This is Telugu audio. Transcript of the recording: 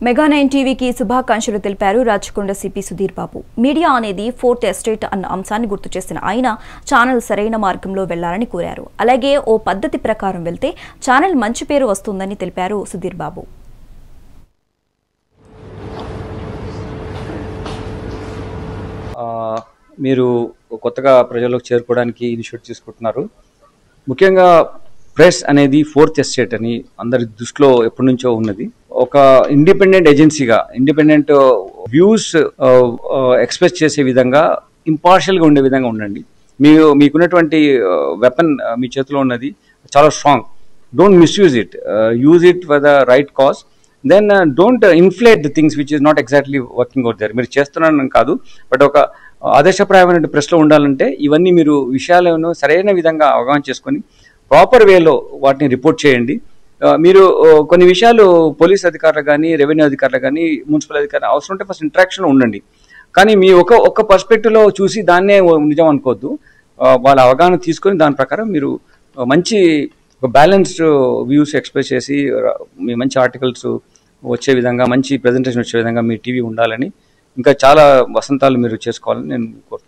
మెగా9 టీవీకి శుభాకాంక్షలు తెలిపారు రాచకొండ సిపి సుధీర్ బాబు. మీడియా అనేది ఫోర్త్ ఎస్టేట్ అన్న అంశాన్ని గుర్తు చేసిన ఆయన ఛానల్ సరైన మార్గంలో వెళ్లాలని కోరారు. అలాగే ఓ పద్ధతి ప్రకారం వెళ్తే ఛానల్ మంచి పేరు వస్తుందని తెలిపారు సుధీర్ బాబు. మీరు కొత్తగా ప్రజల్లోకి చేరుకోవడానికి ఇనిషియేటివ్ తీసుకుంటున్నారు. ముఖ్యంగా ప్రెస్ అనేది ఫోర్త్ ఎస్టేట్ అని అందరి దృష్టిలో ఎప్పటి నుంచో ఉన్నది. ఒక ఇండిపెండెంట్ ఏజెన్సీగా ఇండిపెండెంట్ వ్యూస్ ఎక్స్ప్రెస్ చేసే విధంగా ఇంపార్షియల్గా ఉండే విధంగా ఉండండి. మీకున్నటువంటి వెపన్ మీ చేతిలో ఉన్నది చాలా strong. Don't misuse it, use it for the right cause. Then don't inflate the things which is not exactly working out there. మీరు చేస్తున్నారని కాదు, బట్ ఒక ఆదర్శప్రాయమైన ప్రెస్లో ఉండాలంటే ఇవన్నీ మీరు విషయాలను సరైన విధంగా అవగాహన చేసుకొని ప్రాపర్ వేలో వాటిని రిపోర్ట్ చేయండి. మీరు కొన్ని విషయాలు పోలీస్ అధికారులు కానీ, రెవెన్యూ అధికారులు కానీ, మున్సిపల్ అధికారులు అవసరం ఉంటే ఫస్ట్ ఇంటరాక్షన్లో ఉండండి. కానీ మీ ఒక పర్స్పెక్టివ్లో చూసి దాన్నే నిజం అనుకోవద్దు. వాళ్ళ అవగాహన తీసుకొని దాని ప్రకారం మీరు మంచి ఒక బ్యాలెన్స్డ్ వ్యూస్ ఎక్స్ప్రెస్ చేసి మీ మంచి ఆర్టికల్స్ వచ్చే విధంగా, మంచి ప్రజెంటేషన్ వచ్చే విధంగా మీ టీవీ ఉండాలని, ఇంకా చాలా వసంతాలు మీరు చేసుకోవాలని నేను కోరుతున్నాను.